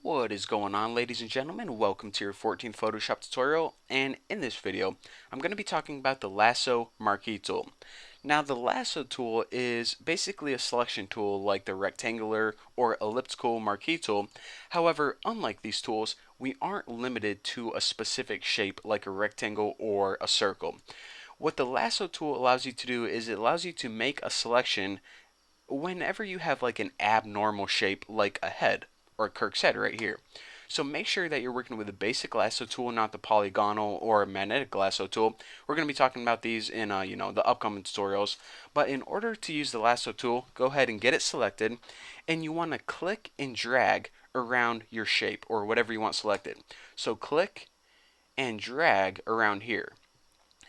What is going on, ladies and gentlemen? Welcome to your 14th Photoshop tutorial, and in this video I'm going to be talking about the lasso marquee tool. Now, the lasso tool is basically a selection tool like the rectangular or elliptical marquee tool. However, unlike these tools, we aren't limited to a specific shape like a rectangle or a circle. What the lasso tool allows you to do is it allows you to make a selection whenever you have like an abnormal shape like a head or Kirk's head right here. So make sure that you're working with a basic lasso tool, not the polygonal or magnetic lasso tool. We're going to be talking about these in the upcoming tutorials. But in order to use the lasso tool, go ahead and get it selected, and you want to click and drag around your shape or whatever you want selected. So click and drag around here.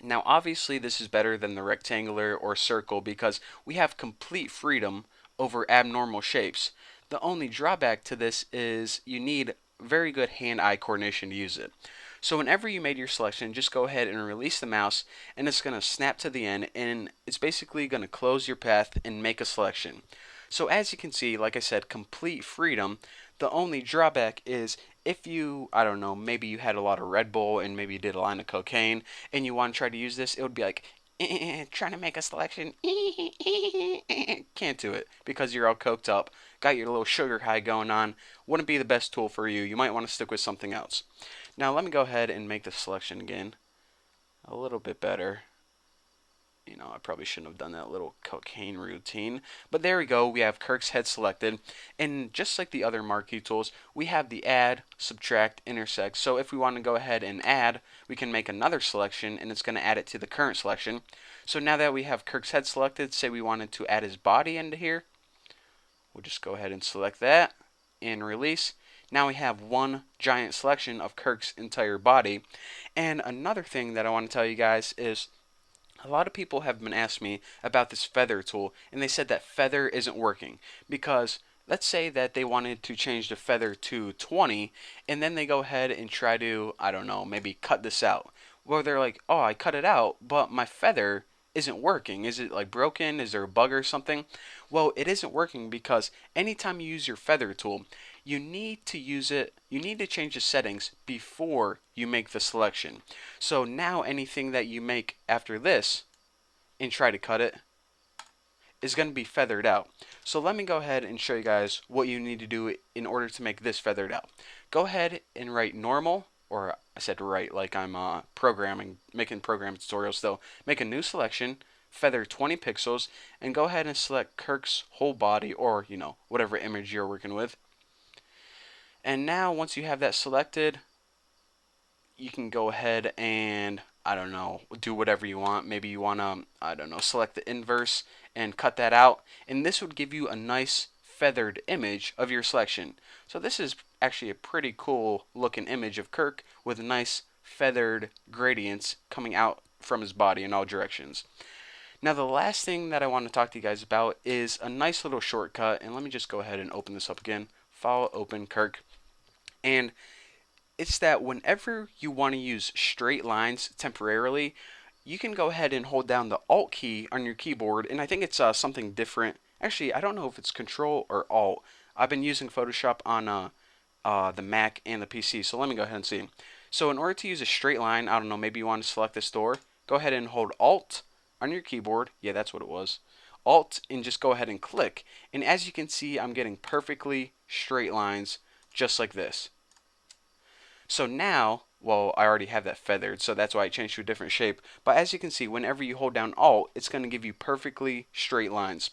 Now, obviously, this is better than the rectangular or circle because we have complete freedom over abnormal shapes. The only drawback to this is you need very good hand-eye coordination to use it. So whenever you made your selection, just go ahead and release the mouse, and it's going to snap to the end, and it's basically going to close your path and make a selection. So as you can see, like I said, complete freedom. The only drawback is if you, I don't know, maybe you had a lot of Red Bull and maybe you did a line of cocaine and you want to try to use this, it would be like, trying to make a selection, can't do it because you're all coked up, got your little sugar high going on, wouldn't be the best tool for you. You might want to stick with something else. Now let me go ahead and make the selection again a little bit better. I probably shouldn't have done that little cocaine routine. But there we go. We have Kirk's head selected. And just like the other marquee tools, we have the add, subtract, intersect. So if we want to go ahead and add, we can make another selection, and it's going to add it to the current selection. So now that we have Kirk's head selected, say we wanted to add his body into here, we'll just go ahead and select that and release. Now we have one giant selection of Kirk's entire body. And another thing that I want to tell you guys is a lot of people have been asking me about this feather tool, and they said that feather isn't working because let's say that they wanted to change the feather to 20, and then they go ahead and try to, I don't know, maybe cut this out. Well, they're like, oh, I cut it out, but my feather isn't working. Is it like broken? Is there a bug or something? Well, it isn't working because anytime you use your feather tool, you need to change the settings before you make the selection. So now anything that you make after this and try to cut it is going to be feathered out. So let me go ahead and show you guys what you need to do in order to make this feathered out. Go ahead and write normal, or I said write like I'm making programming tutorials still. Make a new selection, feather 20 pixels, and go ahead and select Kirk's whole body or, whatever image you're working with. And now once you have that selected, you can go ahead and, I don't know, do whatever you want. Maybe you want to, I don't know, select the inverse and cut that out. And this would give you a nice feathered image of your selection. So this is actually a pretty cool looking image of Kirk with nice feathered gradients coming out from his body in all directions. Now the last thing that I want to talk to you guys about is a nice little shortcut, and let me just go ahead and open this up again. File, open, Kirk. And it's that whenever you want to use straight lines temporarily, you can go ahead and hold down the Alt key on your keyboard, and I think it's something different. Actually, I don't know if it's Control or Alt. I've been using Photoshop on the Mac and the PC, so let me go ahead and see. So in order to use a straight line, I don't know, maybe you want to select this door, go ahead and hold Alt on your keyboard. Yeah, that's what it was. Alt, and just go ahead and click. And as you can see, I'm getting perfectly straight lines just like this. So now, well, I already have that feathered, so that's why I changed to a different shape. But as you can see, whenever you hold down Alt, it's going to give you perfectly straight lines.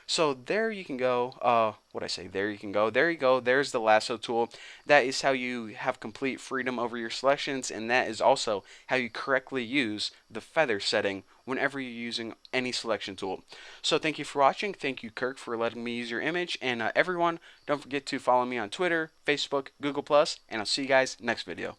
So there you can go. What I say? There you can go. There you go. There's the lasso tool. That is how you have complete freedom over your selections, and that is also how you correctly use the feather setting whenever you're using any selection tool. So thank you for watching. Thank you, Kirk, for letting me use your image. And everyone, don't forget to follow me on Twitter, Facebook, Google+, and I'll see you guys next video.